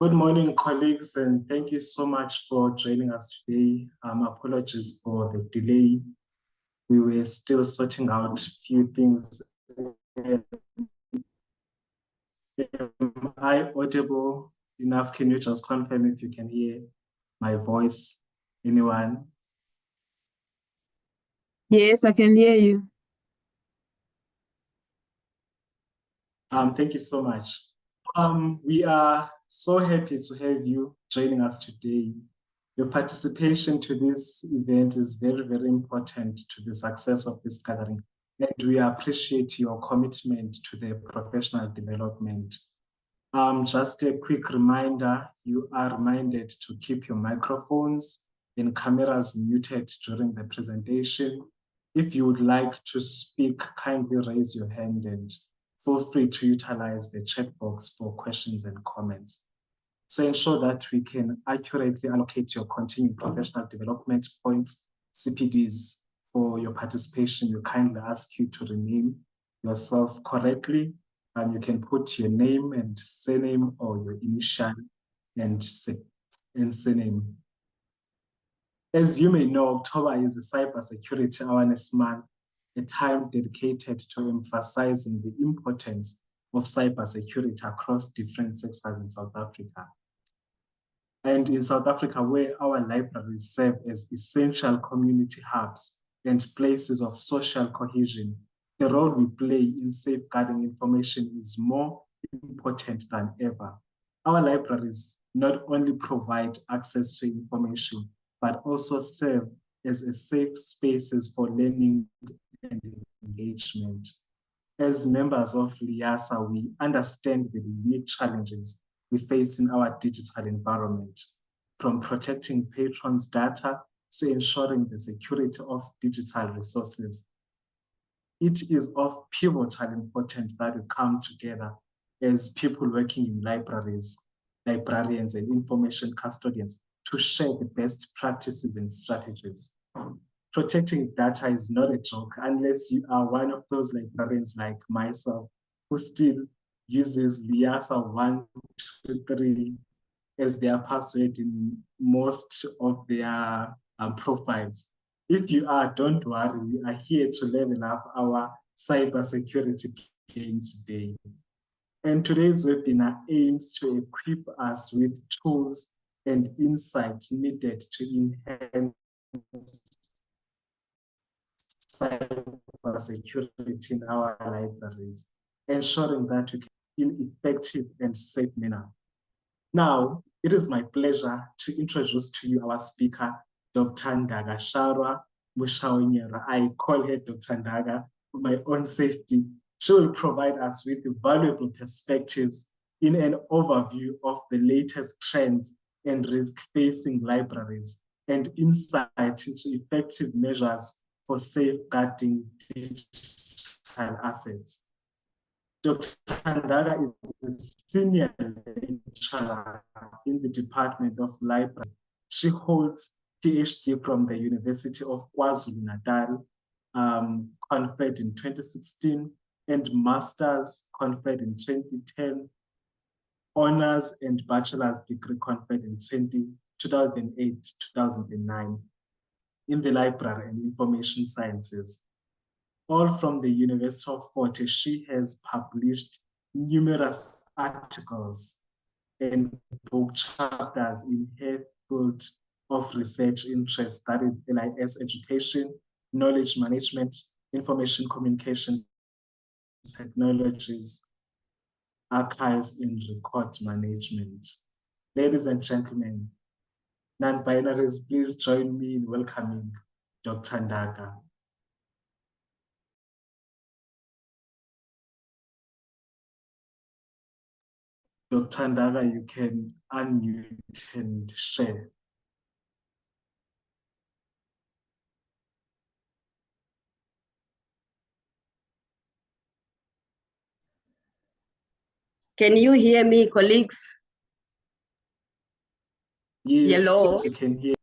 Good morning, colleagues, and thank you so much for joining us today. Apologies for the delay. We were still sorting out a few things. Am I audible enough? Can you just confirm if you can hear my voice? Anyone? Yes, I can hear you. Thank you so much. We are so happy to have you joining us today. Your participation to this event is very, very important to the success of this gathering, and we appreciate your commitment to the professional development. Just a quick reminder, you are reminded to keep your microphones and cameras muted during the presentation. If you would like to speak, kindly raise your hand and feel free to utilize the chat box for questions and comments. So ensure that we can accurately allocate your continuing professional development points, CPDs, for your participation. We kindly ask you to rename yourself correctly. You can put your name and surname or your initial and surname. As you may know, October is a Cybersecurity Awareness Month, a time dedicated to emphasizing the importance of cybersecurity across different sectors in South Africa. And in South Africa, where our libraries serve as essential community hubs and places of social cohesion, the role we play in safeguarding information is more important than ever. Our libraries not only provide access to information, but also serve as a safe spaces for learning and engagement. As members of LIASA, we understand the unique challenges we face in our digital environment, from protecting patrons' data to ensuring the security of digital resources. It is of pivotal importance that we come together as people working in libraries, librarians, and information custodians to share the best practices and strategies. Protecting data is not a joke unless you are one of those librarians like myself who still uses LIASA 123 as their password in most of their profiles. If you are, don't worry, we are here to level up our cybersecurity game today. And today's webinar aims to equip us with tools and insights needed to enhance cybersecurity in our libraries, ensuring that we can in effective and safe manner. Now, it is my pleasure to introduce to you our speaker, Dr. Ndakasharwa Muchaonyerwa. I call her Dr. Ndaga for my own safety. She will provide us with valuable perspectives in an overview of the latest trends and risk facing libraries and insight into effective measures for safeguarding digital assets. Dr. Ndaga is a senior lecturer in the Department of Library. She holds PhD from the University of KwaZulu-Natal, conferred in 2016, and master's conferred in 2010, honors and bachelor's degree conferred in 2008-2009 in the library and information sciences. All from the University of Fort Hare. She has published numerous articles and book chapters in her field of research interest, that is LIS education, knowledge management, information communication technologies, archives, and record management. Ladies and gentlemen, non-binaries, please join me in welcoming Dr. Ndaga. Dr. Ndaga, you can unmute and share. Can you hear me, colleagues? Yes, hello. We can hear.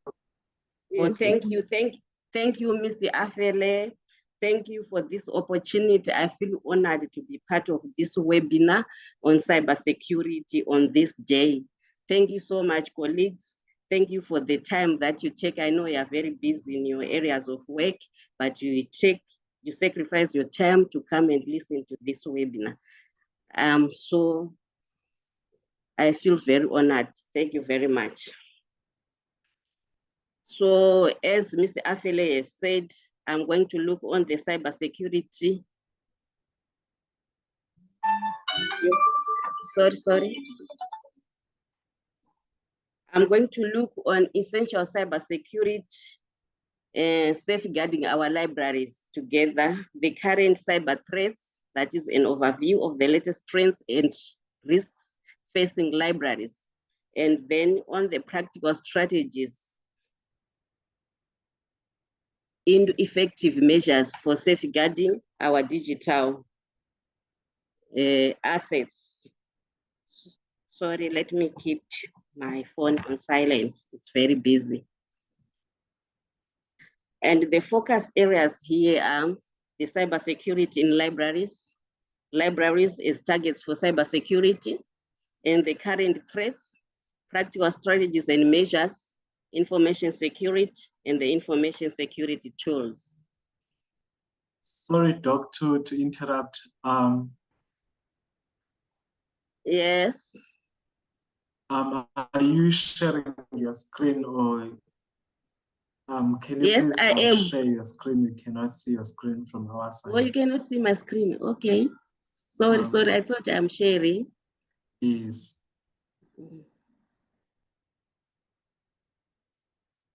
Well, thank you, Mr. Afele. Thank you for this opportunity. I feel honored to be part of this webinar on cybersecurity on this day. Thank you so much, colleagues. Thank you for the time that you take. I know you are very busy in your areas of work, but you sacrifice your time to come and listen to this webinar. So I feel very honored. Thank you very much. So as Mr. Afele has said, I'm going to look on the cybersecurity. Sorry. I'm going to look on essential cybersecurity and safeguarding our libraries together, the current cyber threats, that is an overview of the latest trends and risks facing libraries, and then on the practical strategies into effective measures for safeguarding our digital assets. Sorry, let me keep my phone on silent. It's very busy. And the focus areas here are the cybersecurity in libraries as targets for cybersecurity, and the current threats, practical strategies and measures, information security, and the information security tools. Sorry, Doc, to interrupt. Yes. Are you sharing your screen, or can you Yes, please I am. share your screen? We cannot see your screen from our side. Oh, you cannot see my screen. Okay. Sorry, I thought I'm sharing. Yes.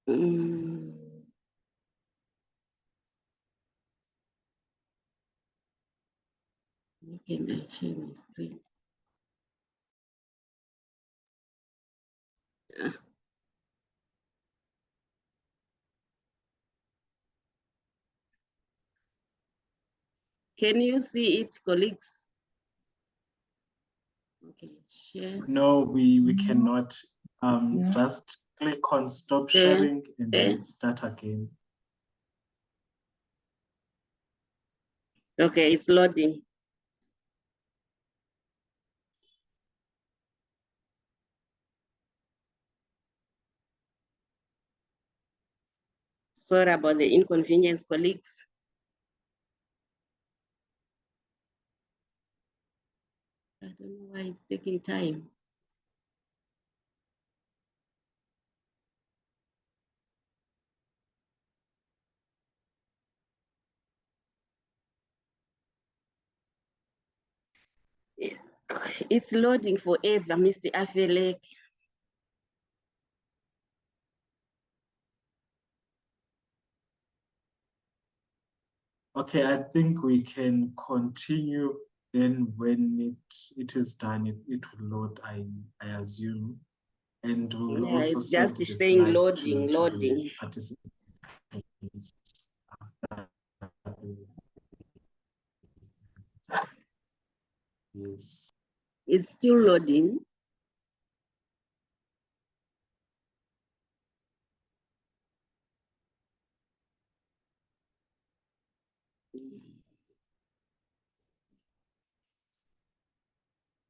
Can I share my screen? Can you see it, colleagues? Okay, share. No, we cannot. Just click on stop sharing and then start again. Okay, it's loading. Sorry about the inconvenience, colleagues. I don't know why it's taking time. It's loading forever, Mr. Afele. Okay, I think we can continue. Then when it is done, it will load, I assume. And we will also it's send just the saying slides loading, to loading. the participants. Yes. It's still loading.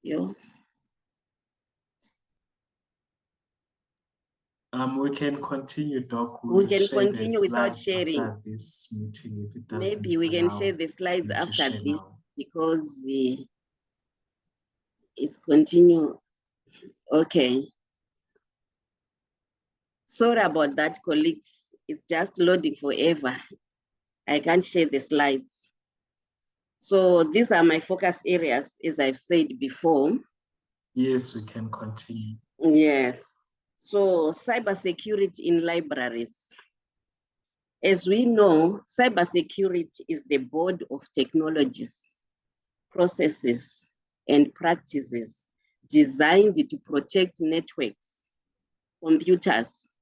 Yeah. We can continue, Doc. We can share the continue without slides sharing. after this meeting if it doesn't Maybe we can share allow the slides you to after share this now. because it's continue. Okay. Sorry about that, colleagues. It's just loading forever. I can't share the slides. So these are my focus areas, as I've said before. Yes, we can continue. Yes. So cybersecurity in libraries. As we know, cybersecurity is the board of technologies, processes, and practices designed to protect networks, computers,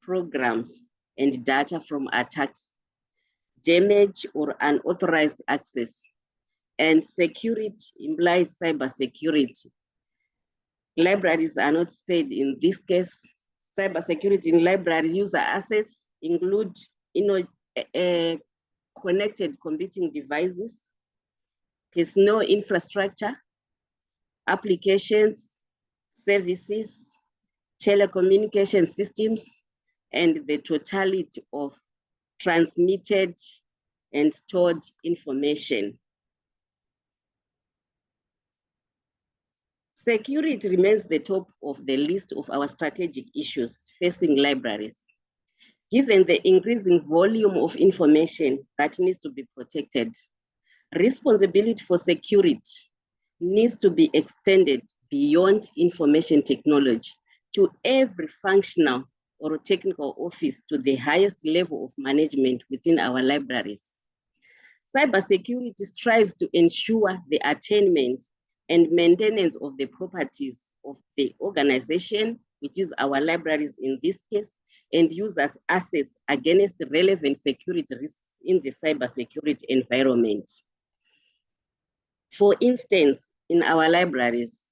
programs, and data from attacks, damage, or unauthorized access. And security implies cybersecurity. Libraries are not spared in this case. Cybersecurity in libraries user assets include connected computing devices, personal infrastructure, applications, services, telecommunication systems, and the totality of transmitted and stored information. Security remains the top of the list of our strategic issues facing libraries. Given the increasing volume of information that needs to be protected, responsibility for security needs to be extended beyond information technology to every functional or technical office to the highest level of management within our libraries. Cybersecurity strives to ensure the attainment and maintenance of the properties of the organization, which is our libraries in this case, and users' assets against relevant security risks in the cybersecurity environment. For instance, in our libraries,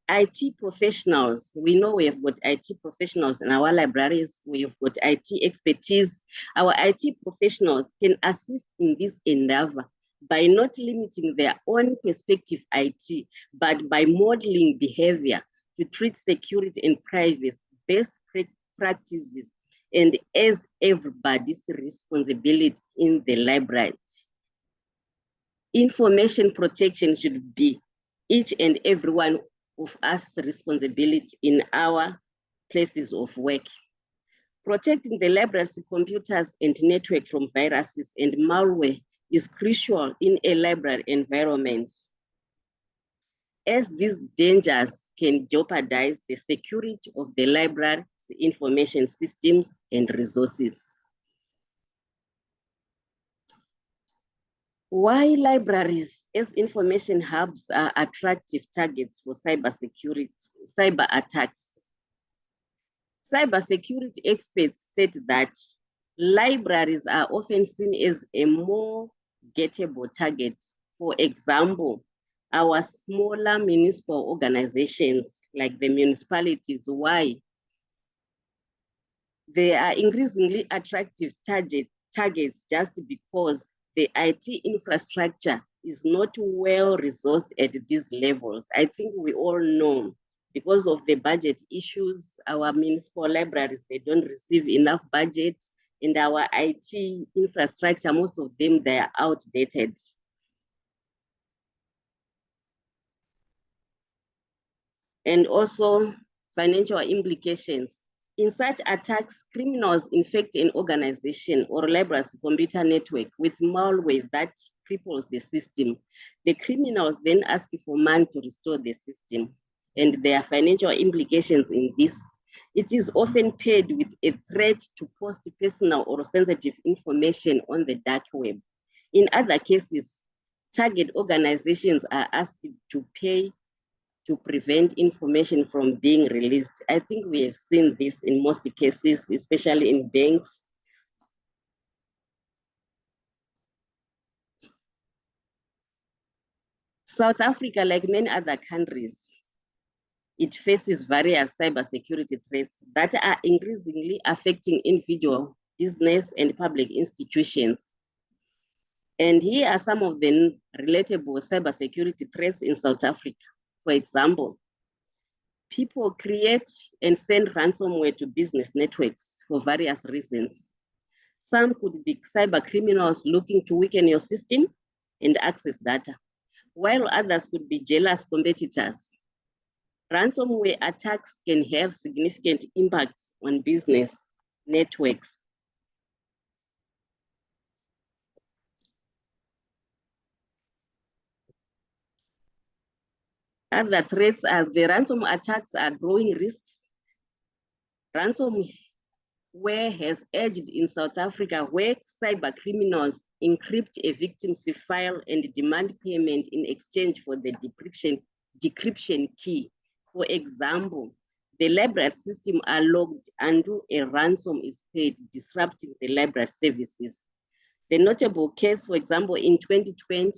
IT professionals, we know we have got IT professionals in our libraries, we have got IT expertise. Our IT professionals can assist in this endeavor by not limiting their own perspective IT, but by modeling behavior to treat security and privacy best practices and as everybody's responsibility in the library. Information protection should be each and every one of us responsibility in our places of work. Protecting the library's computers and network from viruses and malware is crucial in a library environment, as these dangers can jeopardize the security of the library's information systems and resources. Why libraries as information hubs are attractive targets for cyber attacks? Cybersecurity experts state that libraries are often seen as a more gettable target. For example, our smaller municipal organizations like the municipalities, why? They are increasingly attractive targets just because the IT infrastructure is not well resourced at these levels. I think we all know, because of the budget issues, our municipal libraries, they don't receive enough budget, and our IT infrastructure, most of them, they are outdated. And also financial implications. In such attacks, criminals infect an organization or library's computer network with malware that cripples the system. The criminals then ask for money to restore the system, and there are financial implications in this. It is often paid with a threat to post personal or sensitive information on the dark web. In other cases, target organizations are asked to pay to prevent information from being released. I think we have seen this in most cases, especially in banks. South Africa, like many other countries, it faces various cybersecurity threats that are increasingly affecting individual, business, and public institutions. And here are some of the relatable cybersecurity threats in South Africa. For example, people create and send ransomware to business networks for various reasons. Some could be cyber criminals looking to weaken your system and access data, while others could be jealous competitors. Ransomware attacks can have significant impacts on business networks. Other threats are the ransom attacks are growing risks. Ransomware has edged in South Africa, where cyber criminals encrypt a victim's file and demand payment in exchange for the decryption key. For example, the library system are logged and a ransom is paid, disrupting the library services. The notable case, for example, in 2020,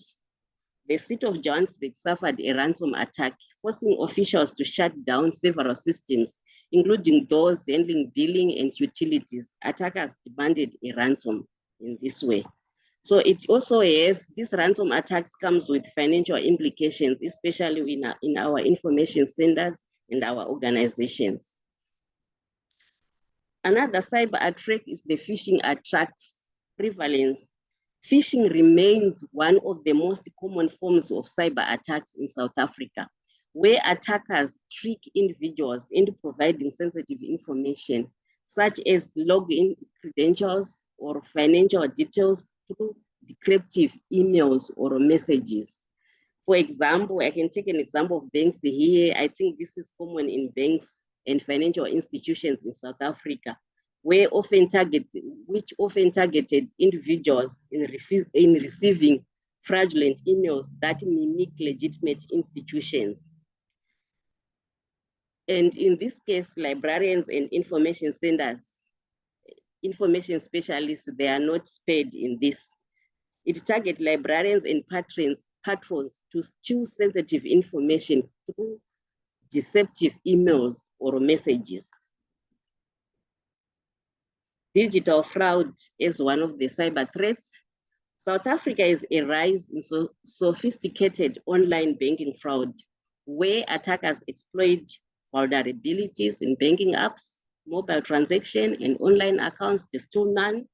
the city of Johannesburg suffered a ransom attack, forcing officials to shut down several systems, including those handling billing and utilities. Attackers demanded a ransom in this way. So it also have, these ransom attacks comes with financial implications, especially in our information centers and our organizations. Another cyber attack is the phishing attacks prevalence. Phishing remains one of the most common forms of cyber attacks in South Africa, where attackers trick individuals into providing sensitive information, such as login credentials or financial details through decryptive emails or messages. For example, I can take an example of banks here. I think this is common in banks and financial institutions in South Africa, which often targeted individuals in receiving fraudulent emails that mimic legitimate institutions. And in this case, librarians and information centers, information specialists, they are not spared in this. It targets librarians and patrons to steal sensitive information through deceptive emails or messages. Digital fraud is one of the cyber threats. South Africa is a rise in sophisticated online banking fraud, where attackers exploit vulnerabilities in banking apps, mobile transaction, and online accounts to steal money,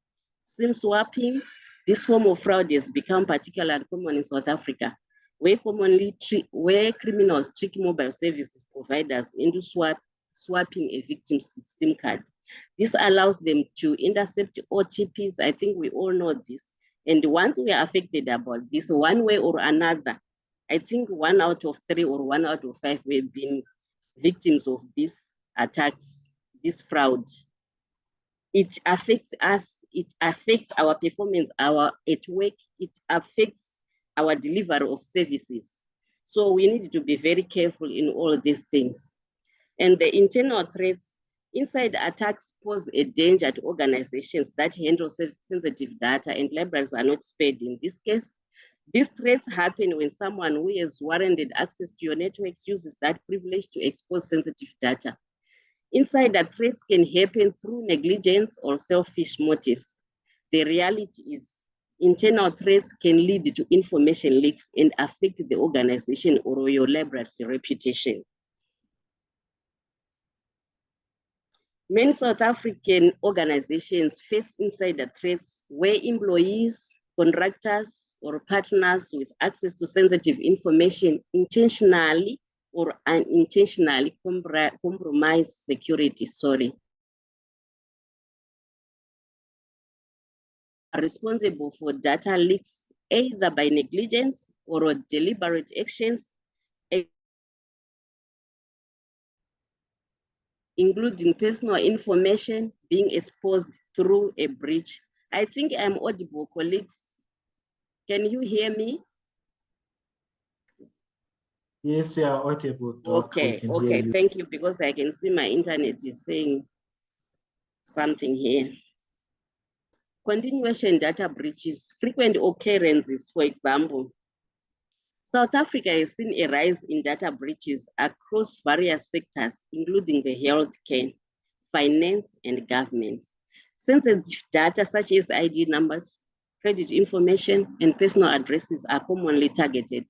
SIM swapping. This form of fraud has become particularly common in South Africa, where criminals trick mobile services providers into swapping a victim's SIM card. This allows them to intercept OTPs. I think we all know this. And once we are affected about this, one way or another, I think 1 out of 3 or 1 out of 5 we've been victims of these attacks, this fraud. It affects us, it affects our performance, at work, it affects our delivery of services. So we need to be very careful in all these things. And the internal threats, inside attacks pose a danger to organizations that handle sensitive data, and libraries are not spared in this case. These threats happen when someone who has warranted access to your networks uses that privilege to expose sensitive data. Insider threats can happen through negligence or selfish motives. The reality is internal threats can lead to information leaks and affect the organization or your library's reputation. Many South African organizations face insider threats where employees, contractors, or partners with access to sensitive information intentionally or unintentionally compromise security. Are responsible for data leaks either by negligence or deliberate actions, including personal information being exposed through a breach. I think I'm audible, colleagues. Can you hear me? Yes, you are audible, Doc. Okay, thank you, because I can see my internet is saying something here. Continuation data breaches, frequent occurrences, for example. South Africa has seen a rise in data breaches across various sectors, including the healthcare, finance, and government. Sensitive data such as ID numbers, credit information, and personal addresses are commonly targeted.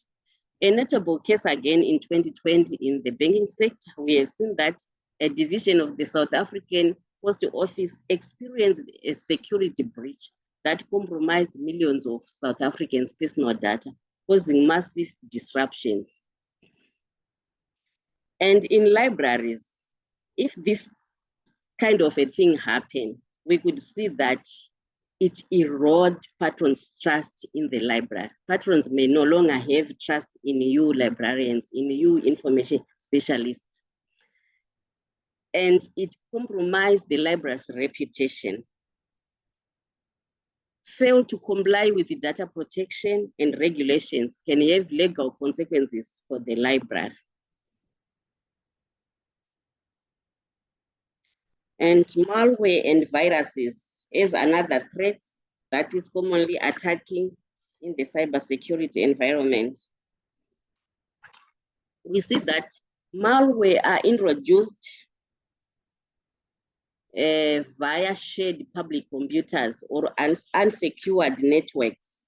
A notable case again in 2020 in the banking sector, we have seen that a division of the South African Post Office experienced a security breach that compromised millions of South Africans' personal data, causing massive disruptions. And in libraries, if this kind of a thing happened, we could see that it erodes patrons' trust in the library. Patrons may no longer have trust in you librarians, in you information specialists. And it compromised the library's reputation. Fail to comply with the data protection and regulations can have legal consequences for the library. And malware and viruses is another threat that is commonly attacking in the cybersecurity environment. We see that malware are introduced via shared public computers or unsecured networks.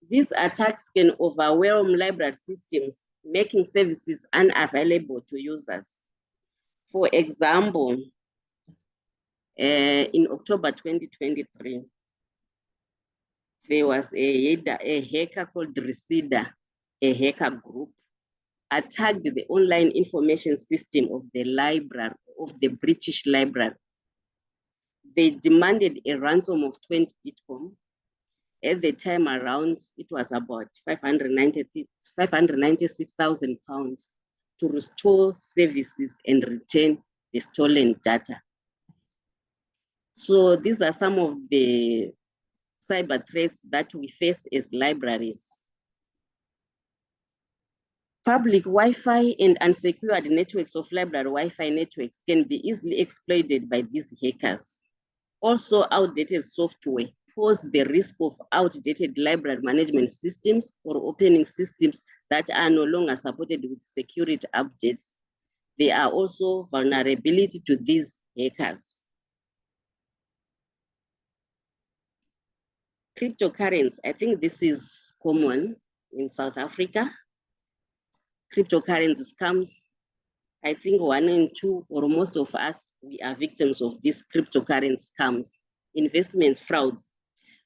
These attacks can overwhelm library systems, making services unavailable to users. For example, in October 2023, there was a hacker called Reseda, a hacker group, attacked the online information system of the library, of the British Library. They demanded a ransom of 20 Bitcoin. At the time around, it was about 596,000 pounds to restore services and return the stolen data. So these are some of the cyber threats that we face as libraries. Public Wi-Fi and unsecured networks of library Wi-Fi networks can be easily exploited by these hackers. Also, outdated software pose the risk of outdated library management systems or opening systems that are no longer supported with security updates. There are also vulnerability to these hackers. Cryptocurrency, I think this is common in South Africa. Cryptocurrency scams, I think 1 in 2 or most of us, we are victims of these cryptocurrency scams, investment frauds.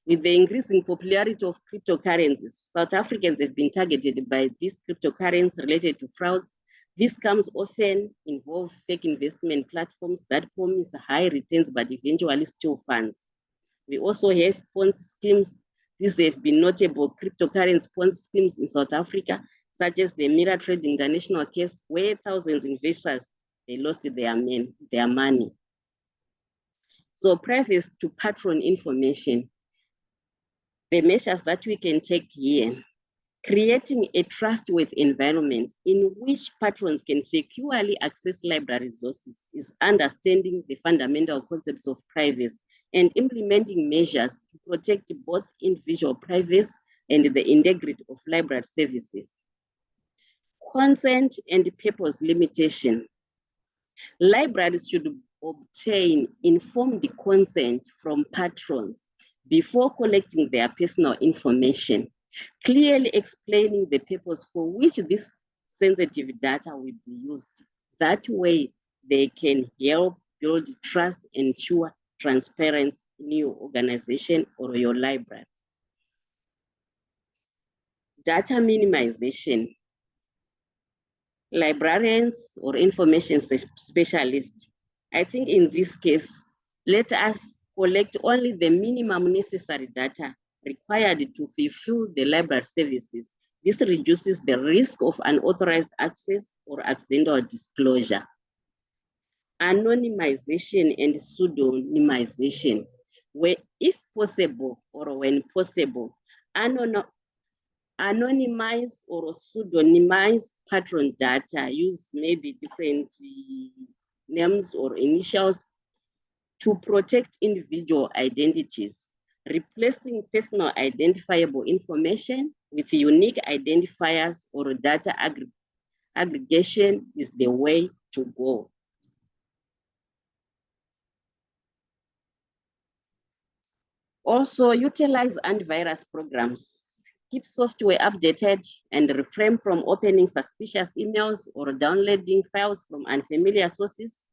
With the increasing popularity of cryptocurrencies, South Africans have been targeted by these cryptocurrencies related to frauds. These scams often involve fake investment platforms that promise high returns but eventually steal funds. We also have Ponzi schemes. These have been notable cryptocurrency Ponzi schemes in South Africa, such as the Mirror Trade International case, where thousands of investors, they lost their money. So privacy to patron information. The measures that we can take here, creating a trustworthy environment in which patrons can securely access library resources is understanding the fundamental concepts of privacy and implementing measures to protect both individual privacy and the integrity of library services. Consent and purpose limitation. Libraries should obtain informed consent from patrons before collecting their personal information, clearly explaining the purpose for which this sensitive data will be used. That way, they can help build trust and ensure transparency in your organization or your library. Data minimization. Librarians or information specialists, I think in this case, let us collect only the minimum necessary data required to fulfill the library services. This reduces the risk of unauthorized access or accidental disclosure. Anonymization and pseudonymization, where if possible or when possible, anonymize or pseudonymize patron data, use maybe different names or initials to protect individual identities. Replacing personal identifiable information with unique identifiers or data aggregation is the way to go. Also, utilize antivirus programs. Keep software updated and refrain from opening suspicious emails or downloading files from unfamiliar sources.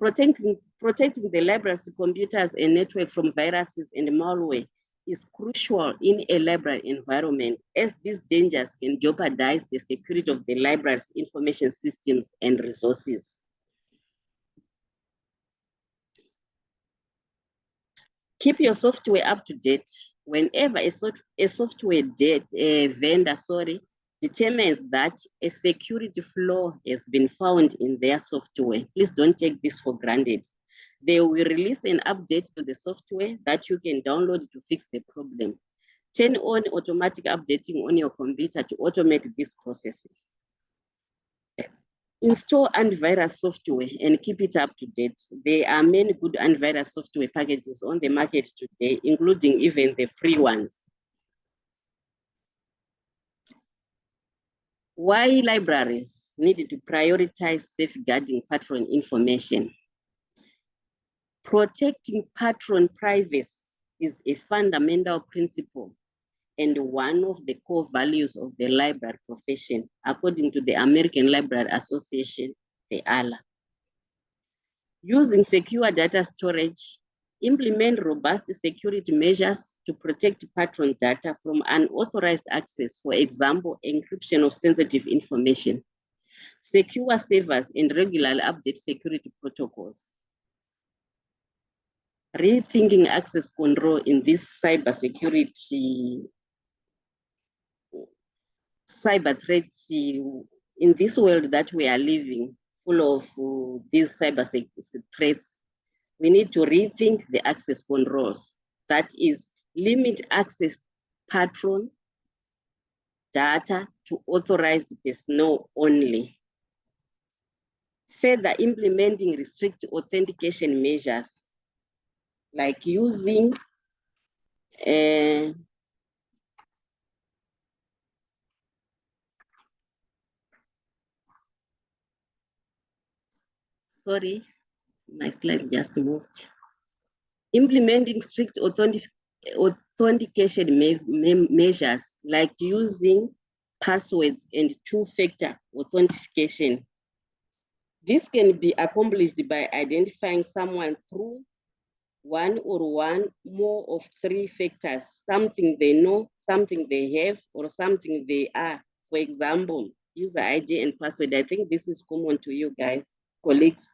Protecting the library's computers and network from viruses and malware is crucial in a library environment, as these dangers can jeopardize the security of the library's information systems and resources. Keep your software up to date. Whenever a software vendor determines that a security flaw has been found in their software, please don't take this for granted. They will release an update to the software that you can download to fix the problem. Turn on automatic updating on your computer to automate these processes. Install antivirus software and keep it up to date. There are many good antivirus software packages on the market today, including even the free ones. Why libraries need to prioritize safeguarding patron information? Protecting patron privacy is a fundamental principle and one of the core values of the library profession, according to the American Library Association, the ALA. Using secure data storage, implement robust security measures to protect patron data from unauthorized access, for example, encryption of sensitive information. Secure servers and regularly update security protocols. Rethinking access control in this cybersecurity, cyber threats, in this world that we are living, full of these cyber threats, we need to rethink the access controls. That is, limit access patron data to authorized personnel only. Further, implementing restrict authentication measures, like using sorry, my slide just moved. Implementing strict authentication measures, like using passwords and two-factor authentication. This can be accomplished by identifying someone through one or more of three factors: something they know, something they have, or something they are. For example, user ID and password. I think this is common to you guys, colleagues.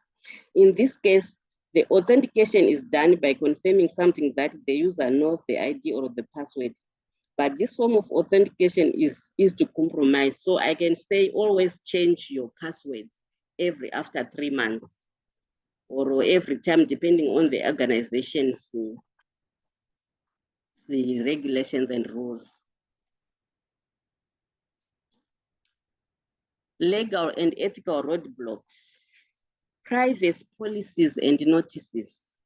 In this case, the authentication is done by confirming something that the user knows, the ID or the password. But this form of authentication is to compromise. So I can say always change your password after 3 months or every time, depending on the organization's the regulations and rules. Legal and ethical roadblocks. Privacy policies and notices.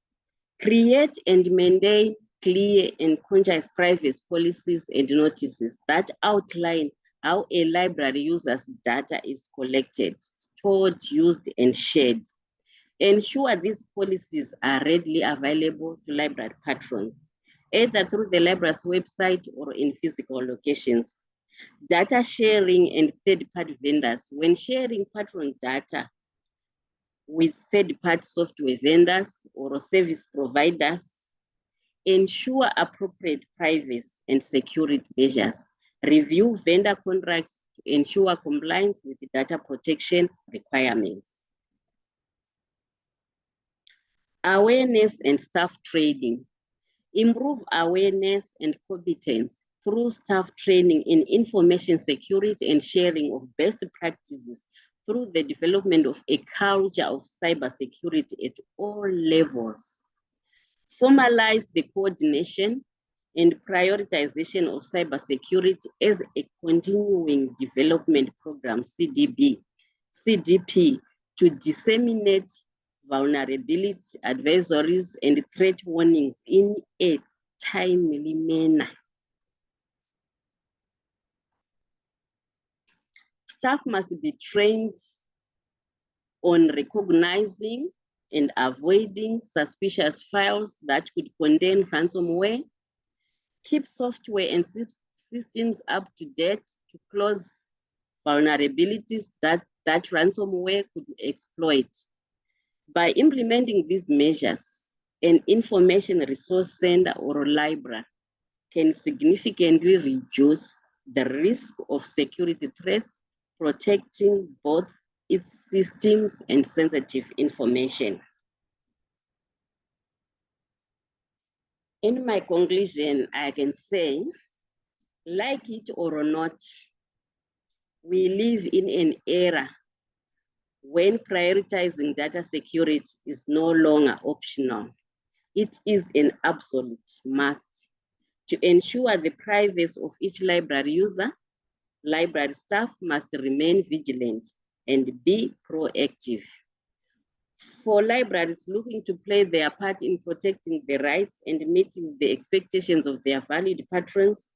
Create and maintain clear and conscious privacy policies and notices that outline how a library user's data is collected, stored, used, and shared. Ensure these policies are readily available to library patrons, either through the library's website or in physical locations. Data sharing and third-party vendors. When sharing patron data with third-party software vendors or service providers, ensure appropriate privacy and security measures. Review vendor contracts to ensure compliance with the data protection requirements. Awareness and staff training. Improve awareness and competence through staff training in information security and sharing of best practices through the development of a culture of cybersecurity at all levels. Formalize the coordination and prioritization of cybersecurity as a continuing development program, CDP, to disseminate vulnerability advisories and threat warnings in a timely manner. Staff must be trained on recognizing and avoiding suspicious files that could contain ransomware. Keep software and systems up to date to close vulnerabilities that ransomware could exploit. By implementing these measures, an information resource center or library can significantly reduce the risk of security threats, protecting both its systems and sensitive information. In my conclusion, I can say, like it or not, we live in an era when prioritizing data security is no longer optional. It is an absolute must. To ensure the privacy of each library user, library staff must remain vigilant and be proactive. For libraries looking to play their part in protecting the rights and meeting the expectations of their valued patrons,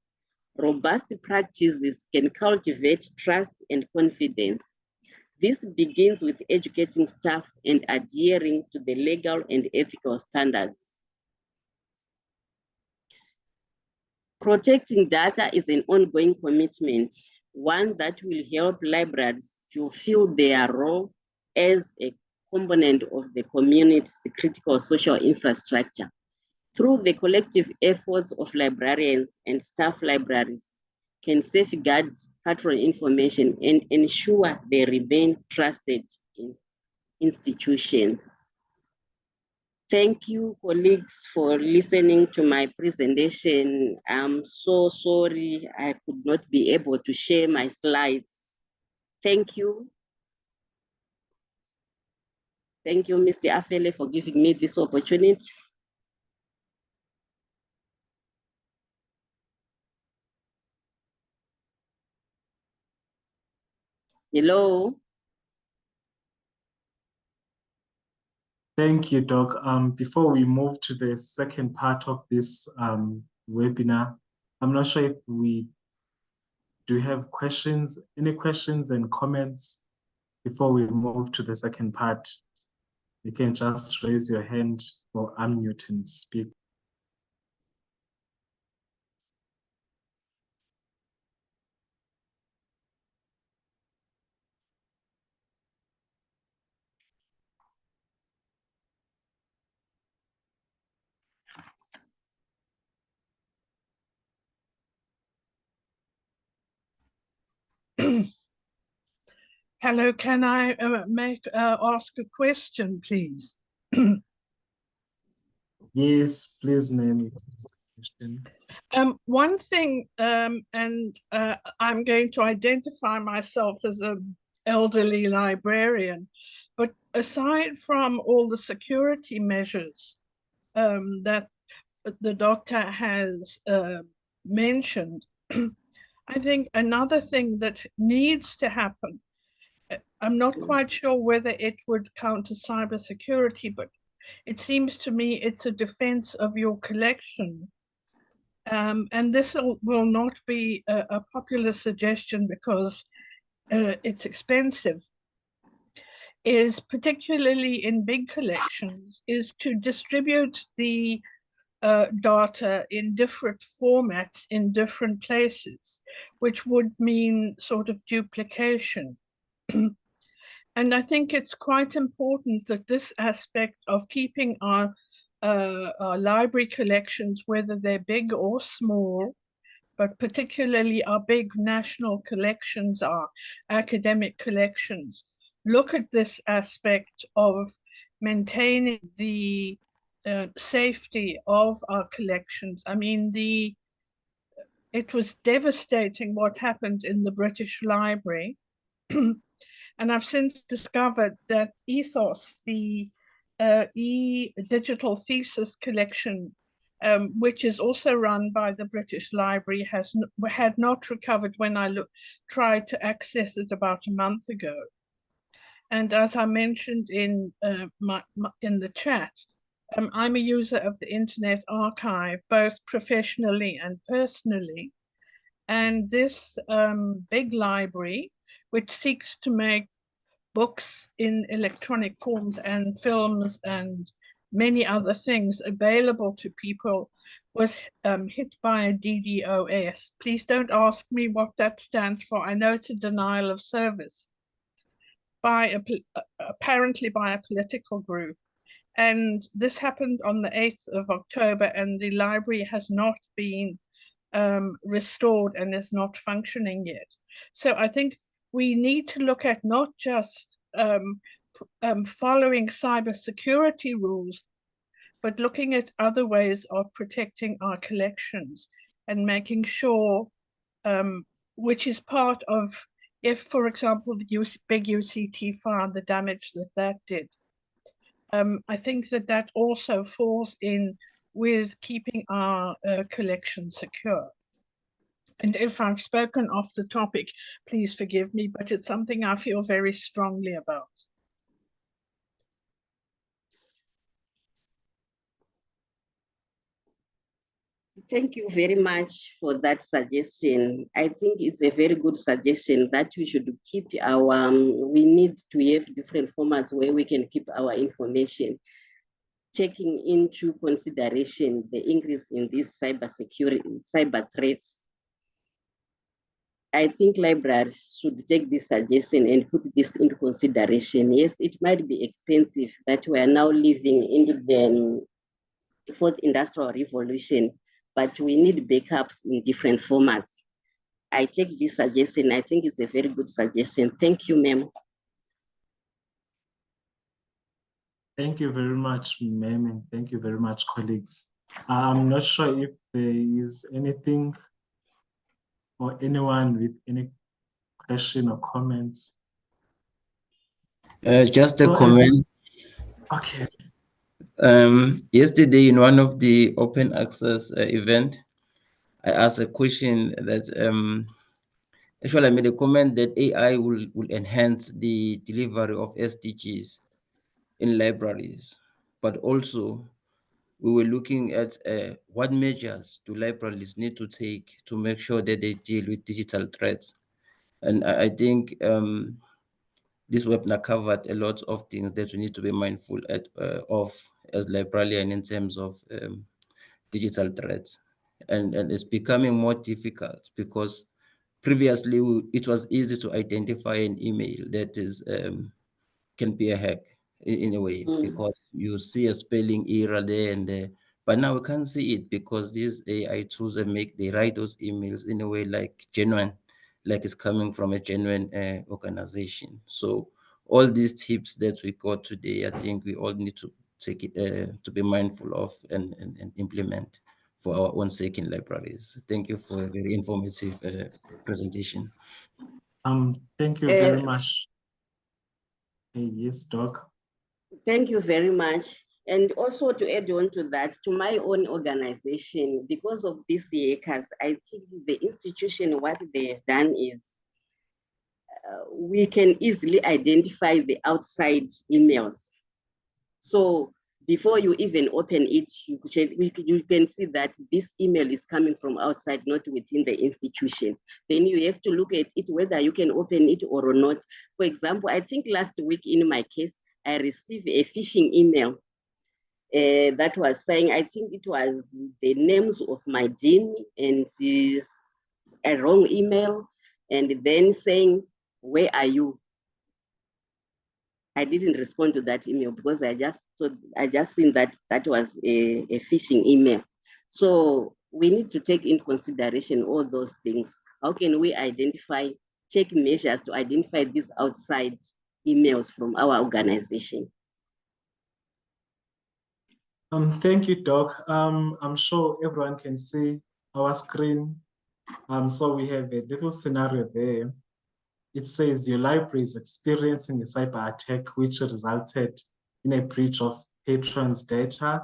robust practices can cultivate trust and confidence. This begins with educating staff and adhering to the legal and ethical standards. Protecting data is an ongoing commitment, one that will help libraries fulfill their role as a component of the community's critical social infrastructure. Through the collective efforts of librarians and staff libraries, can safeguard patron information and ensure they remain trusted in institutions. Thank you, colleagues, for listening to my presentation. I'm so sorry I could not be able to share my slides. Thank you. Thank you, Mr. Afele, for giving me this opportunity. Hello. Thank you, Doc. Before we move to the second part of this webinar, I'm not sure if we do have questions, any questions and comments before we move to the second part. You can just raise your hand or unmute and speak. Hello, can I ask a question, please? Yes, please, ma'am. One thing, and I'm going to identify myself as an elderly librarian, but aside from all the security measures that the doctor has mentioned, I think another thing that needs to happen, I'm not quite sure whether it would counter cybersecurity, but it seems to me it's a defense of your collection. And this will not be a popular suggestion because it's expensive, is particularly in big collections, is to distribute the data in different formats in different places, which would mean sort of duplication. And I think it's quite important that this aspect of keeping our library collections, whether they're big or small, but particularly our big national collections, our academic collections, look at this aspect of maintaining the safety of our collections. I mean, it was devastating what happened in the British Library. And I've since discovered that Ethos, the e-digital thesis collection, which is also run by the British Library, had not recovered when I tried to access it about a month ago. And as I mentioned in the chat, I'm a user of the Internet Archive, both professionally and personally. And this big library, which seeks to make books in electronic forms and films and many other things available to people, was hit by a DDoS. Please don't ask me what that stands for. I know it's a denial of service, apparently by a political group. And this happened on the 8th of October, and the library has not been restored and is not functioning yet. So I think we need to look at not just following cybersecurity rules, but looking at other ways of protecting our collections and making sure, which is part of, if, for example, the big UCT fire, the damage that did, I think that also falls in with keeping our collection secure. And if I've spoken off the topic, please forgive me, but it's something I feel very strongly about. Thank you very much for that suggestion. I think it's a very good suggestion that we should keep our, we need to have different formats where we can keep our information, taking into consideration the increase in these cyber threats. I think libraries should take this suggestion and put this into consideration. Yes, it might be expensive that we are now living into the fourth industrial revolution, but we need backups in different formats. I take this suggestion. I think it's a very good suggestion. Thank you, ma'am. Thank you very much, ma'am, and thank you very much, colleagues. I'm not sure if there is anything or anyone with any question or comments. Just a So comment. Okay. Yesterday in one of the open access event, I asked a question that actually I made a comment that AI will enhance the delivery of SDGs in libraries, but also we were looking at what measures do libraries need to take to make sure that they deal with digital threats. And I think this webinar covered a lot of things that we need to be mindful of as librarian in terms of digital threats. And it's becoming more difficult because previously it was easy to identify an email that is can be a hack in a way because you see a spelling error there and there. But now we can't see it because these AI tools they write those emails in a way like genuine, like it's coming from a genuine organization. So all these tips that we got today, I think we all need to take it to be mindful of and implement for our own sake in libraries. Thank you for a very informative presentation. Thank you very much. Yes, Doc. Thank you very much. And also to add on to that, to my own organization, because of these hackers, I think the institution, what they have done is we can easily identify the outside emails. So before you even open it, you can see that this email is coming from outside, not within the institution. Then you have to look at it, whether you can open it or not. For example, I think last week in my case, I received a phishing email that was saying, I think it was the names of my dean and a wrong email, and then saying, where are you? I didn't respond to that email because I just seen that was a phishing email. So we need to take in consideration all those things. How can we take measures to identify these outside emails from our organization? Thank you, Doc. I'm sure everyone can see our screen. So we have a little scenario there. It says your library is experiencing a cyber attack which resulted in a breach of patrons' data,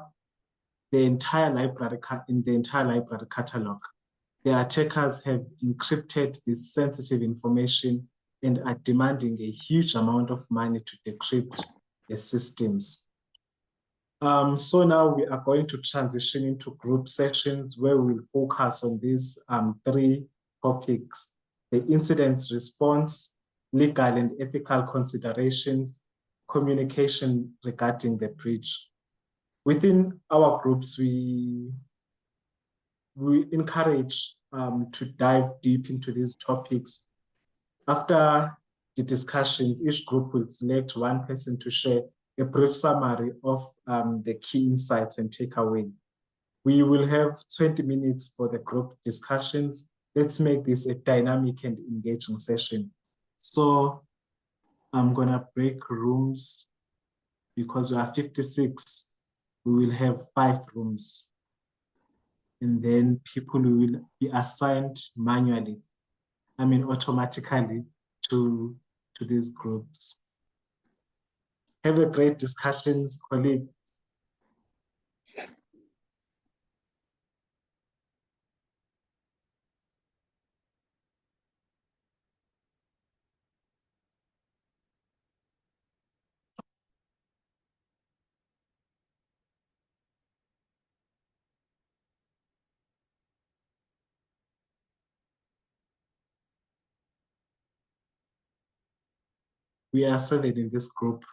in the entire library catalog. The attackers have encrypted this sensitive information and are demanding a huge amount of money to decrypt the systems. So now we are going to transition into group sessions where we'll focus on these three topics: the incident response, legal and ethical considerations, communication regarding the breach. Within our groups, we encourage to dive deep into these topics. After the discussions, each group will select one person to share a brief summary of the key insights and takeaway. We will have 20 minutes for the group discussions. Let's make this a dynamic and engaging session. So I'm gonna break rooms because we are 56. We will have 5 rooms. And then people will be assigned manually, automatically to these groups. Have a great discussions, colleagues. We are 7 in this group.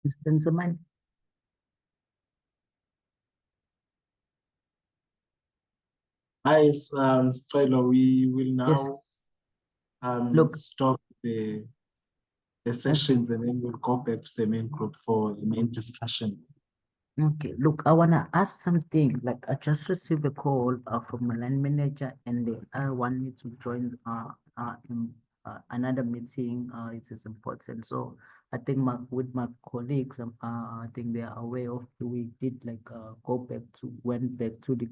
Mr. Nzimande. Hi, Stella. We will Yes. now Look. stop the sessions and then we'll go back to the main group for the main discussion. Okay, look, I wanna ask something. Like, I just received a call from my line manager, and they want me to join in another meeting. It is important. So I think with my colleagues, I think they are aware of. We did like went back to the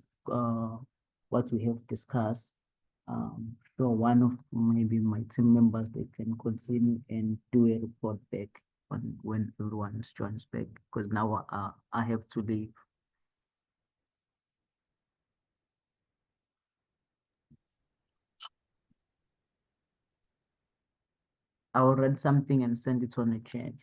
what we have discussed. So one of maybe my team members, they can continue and do a report back on when everyone joins back, because now I have to leave. I will read something and send it on the chat.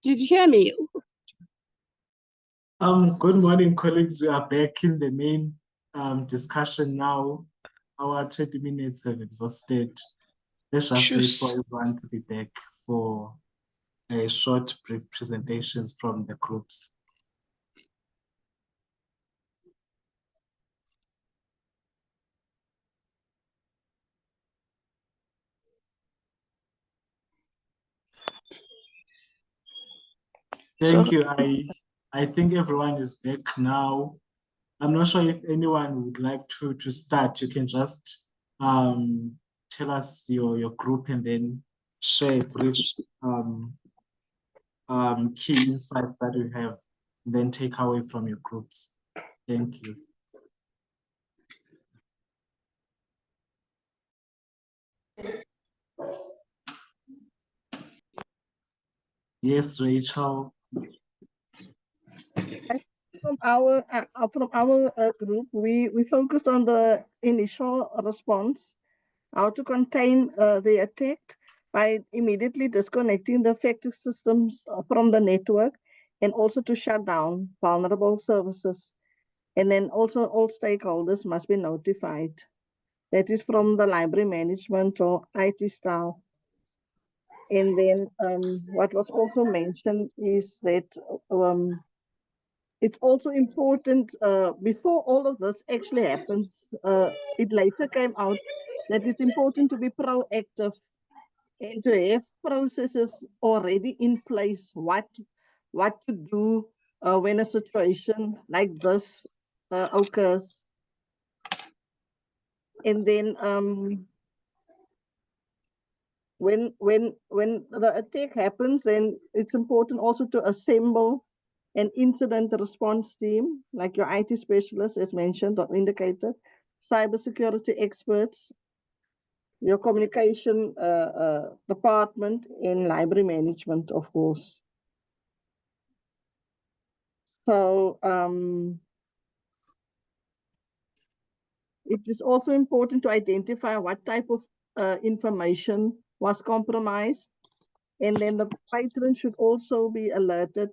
Did you hear me? Good morning, colleagues. We are back in the main discussion now. Our 20 minutes have exhausted. Let's just wait for everyone to be back for a short, brief presentations from the groups. Thank you. I think everyone is back now. I'm not sure if anyone would like to start. You can just tell us your group and then share brief key insights that you have, and then take away from your groups. Thank you. Yes, Rachel. From our group, we focused on the initial response, how to contain the attack by immediately disconnecting the affected systems from the network, and also to shut down vulnerable services. And then also all stakeholders must be notified. That is from the library management or IT staff. And then what was also mentioned is that it's also important before all of this actually happens, it later came out that it's important to be proactive and to have processes already in place, what to do when a situation like this occurs. And then when the attack happens, then it's important also to assemble an incident response team, like your IT specialists, as mentioned or indicated, cybersecurity experts, your communication department in library management, of course. So it is also important to identify what type of information was compromised. And then the patron should also be alerted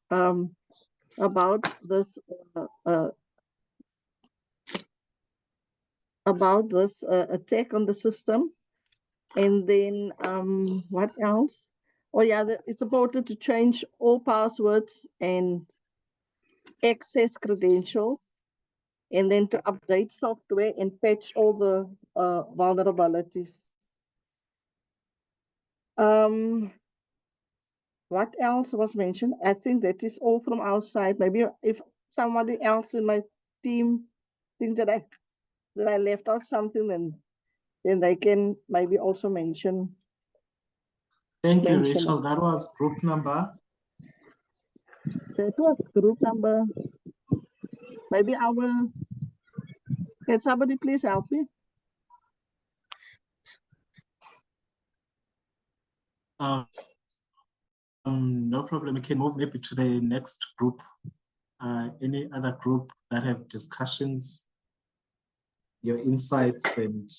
about this attack on the system. And then what else? Oh yeah, it's important to change all passwords and access credentials, and then to update software and patch all the vulnerabilities. What else was mentioned? I think that is all from our side. Maybe if somebody else in my team thinks that I left out something, then they can maybe also mention. Thank you, Rachel. That was group number. That was group number. Maybe I will. Can somebody please help me? No problem. We can move maybe to the next group. Any other group that have discussions, your insights, and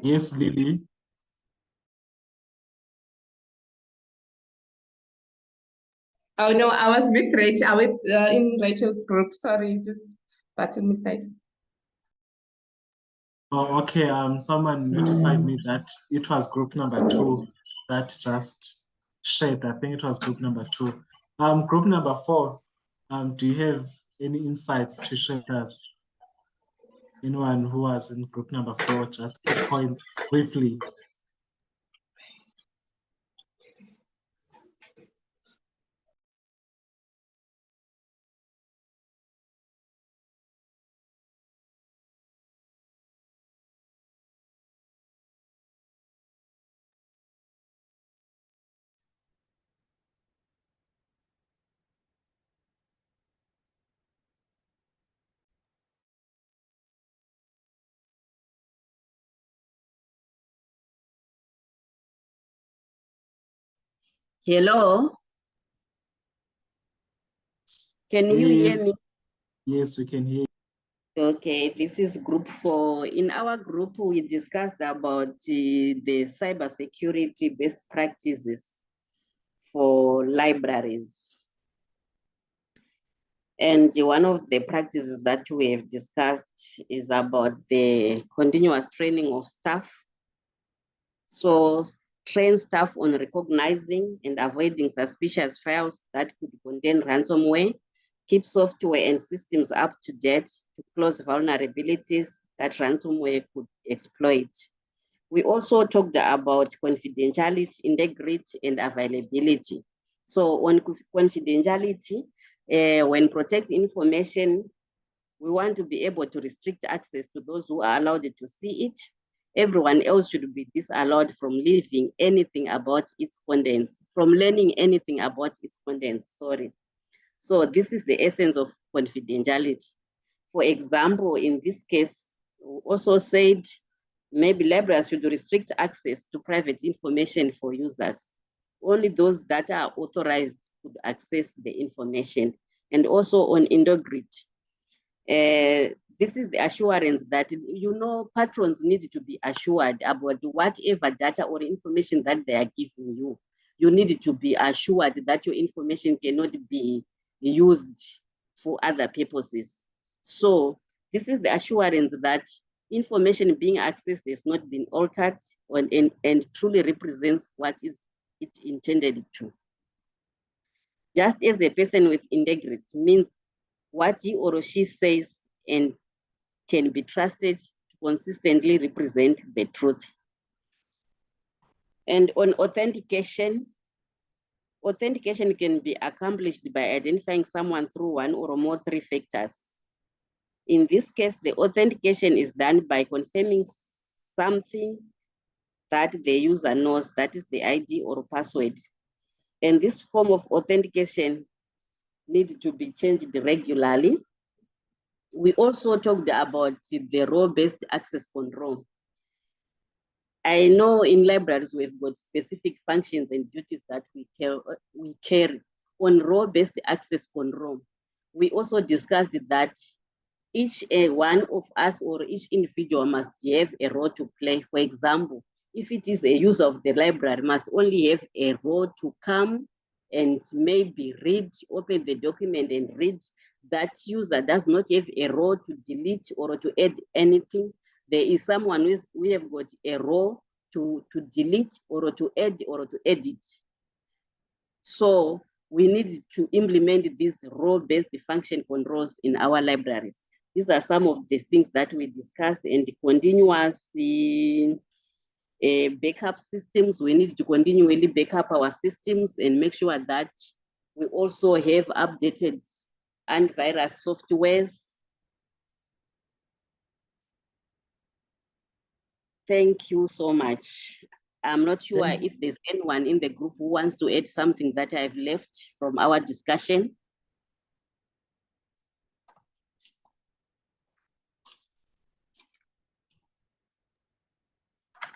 yes, Lily. Oh no, I was with Rachel. I was in Rachel's group. Sorry, just button mistakes. Oh, okay. Someone notified me that it was group number 2 that just shared. I think it was group number 2. Group number 4. Do you have any insights to share with us? Anyone who was in group number 4, just key points briefly. Hello? Can you hear me? Yes, we can hear you. Okay, this is group 4. In our group, we discussed about the cybersecurity best practices for libraries. And one of the practices that we have discussed is about the continuous training of staff. So train staff on recognizing and avoiding suspicious files that could contain ransomware, keep software and systems up to date to close vulnerabilities that ransomware could exploit. We also talked about confidentiality, integrity, and availability. So on confidentiality, when protecting information, we want to be able to restrict access to those who are allowed to see it. Everyone else should be disallowed from leaving anything about its contents, from learning anything about its contents, sorry. So this is the essence of confidentiality. For example, in this case, we also said maybe libraries should restrict access to private information for users. Only those that are authorized could access the information. And also on integrity. This is the assurance that, patrons need to be assured about whatever data or information that they are giving you. You need to be assured that your information cannot be used for other purposes. So this is the assurance that information being accessed has not been altered and truly represents what is it intended to. Just as a person with integrity means what he or she says and can be trusted to consistently represent the truth. And on authentication, authentication can be accomplished by identifying someone through one or more 3 factors. In this case, the authentication is done by confirming something that the user knows, that is the ID or password. And this form of authentication needs to be changed regularly. We also talked about the role-based access control. I know in libraries we've got specific functions and duties that we carry on role-based access control. We also discussed that each one of us or each individual must have a role to play. For example, if it is a user of the library, must only have a role to come and maybe open the document and read. That user does not have a role to delete or to add anything. There is someone we have got a role to delete or to add or to edit. So we need to implement these role-based function controls in our libraries. These are some of the things that we discussed, and continuous backup systems. We need to continually back up our systems and make sure that we also have updated antivirus softwares. Thank you so much. I'm not sure if there's anyone in the group who wants to add something that I've left from our discussion.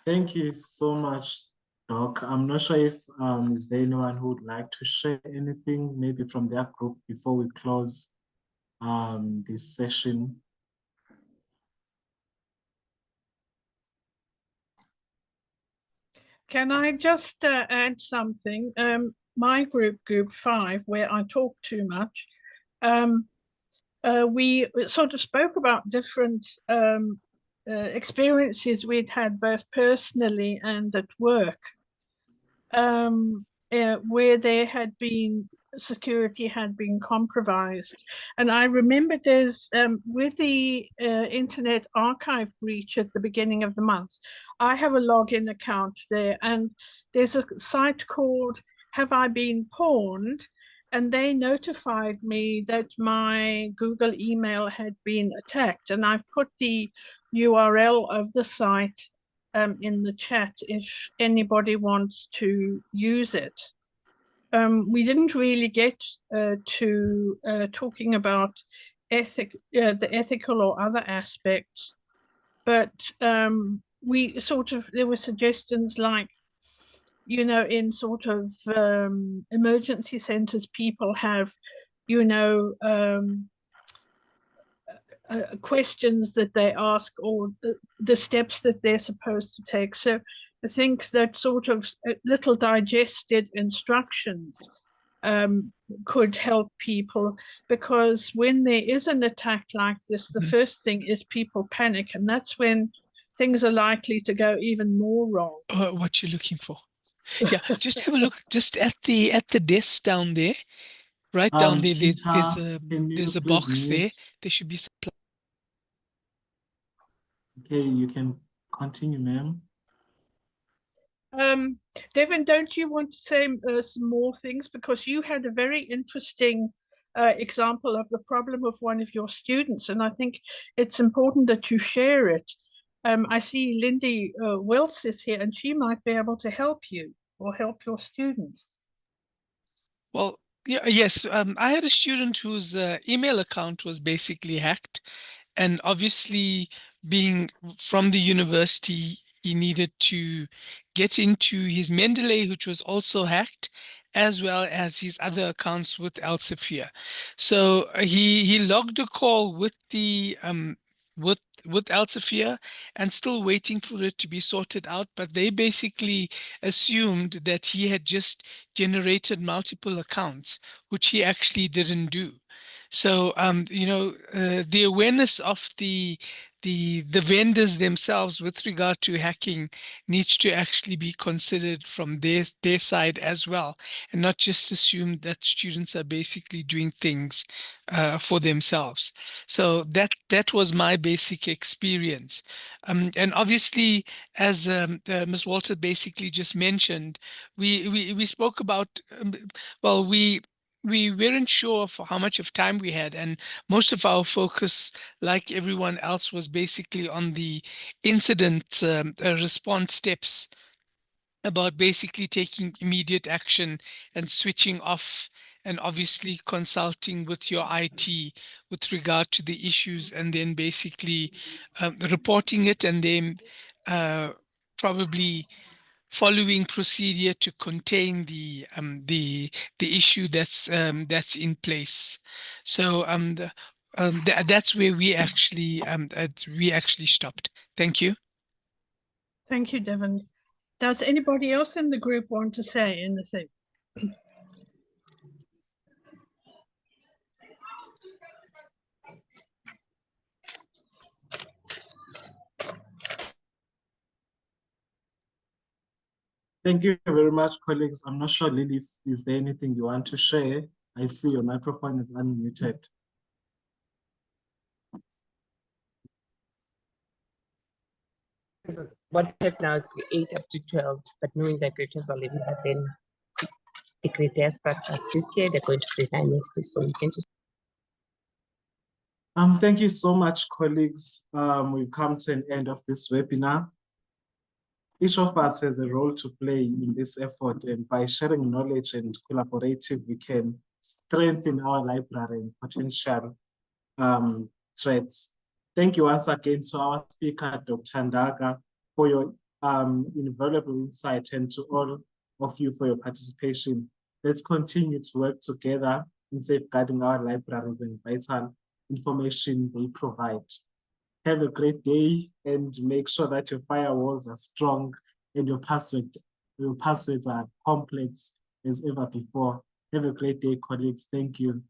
Thank you so much, Doc. I'm not sure if is there anyone who would like to share anything, maybe from their group, before we close this session. Can I just add something? My group 5, where I talk too much, we sort of spoke about different experiences we'd had both personally and at work, where there had been security had been compromised. And I remember there's with the Internet Archive breach at the beginning of the month, I have a login account there, and there's a site called Have I Been Pawned? And they notified me that my Google email had been attacked, and I've put the URL of the site in the chat if anybody wants to use it. We didn't really get to talking about the ethical or other aspects, but we sort of, there were suggestions like, you know, in sort of emergency centers, people have, you know, questions that they ask or the steps that they're supposed to take. So I think that sort of little digested instructions could help people, because when there is an attack like this, the first thing is people panic, and that's when things are likely to go even more wrong. What you're looking for. Yeah, just have a look just at the desk down there. Right down there, there's a box there. There should be some. Okay, you can continue, ma'am. Devin, don't you want to say some more things? Because you had a very interesting example of the problem of one of your students, and I think it's important that you share it. I see Lindy Wells is here, and she might be able to help you or help your student. Well, yeah, yes. I had a student whose email account was basically hacked, and obviously, being from the university, he needed to get into his Mendeley, which was also hacked, as well as his other accounts with Elsevier. So he logged a call with the with Elsevier and still waiting for it to be sorted out. But they basically assumed that he had just generated multiple accounts, which he actually didn't do. So you know, the awareness of the vendors themselves with regard to hacking needs to actually be considered from their side as well, and not just assume that students are basically doing things for themselves. So that was my basic experience, and obviously, as Ms. Walter basically just mentioned, we spoke about well, we weren't sure of how much of time we had, and most of our focus, like everyone else, was basically on the incident response steps, about basically taking immediate action and switching off, and obviously consulting with your IT with regard to the issues, and then basically reporting it, and then probably following procedure to contain the issue that's in place. So that's where we actually stopped. Thank you. Thank you, Devon. Does anybody else in the group want to say anything? Thank you very much, colleagues. I'm not sure, Lily, is there anything you want to share? I see your microphone is unmuted. What we have now is 8 up to 12, but knowing that grade 12 already have then declared their structure this year, they're going to grade 9 next year, so we can just. Thank you so much, colleagues. We've come to an end of this webinar. Each of us has a role to play in this effort, and by sharing knowledge and collaborative, we can strengthen our library and potential threats. Thank you once again to our speaker, Dr. Ndaka, for your invaluable insight, and to all of you for your participation. Let's continue to work together in safeguarding our libraries and vital information they provide. Have a great day, and make sure that your firewalls are strong and your passwords are complex as ever before. Have a great day, colleagues. Thank you.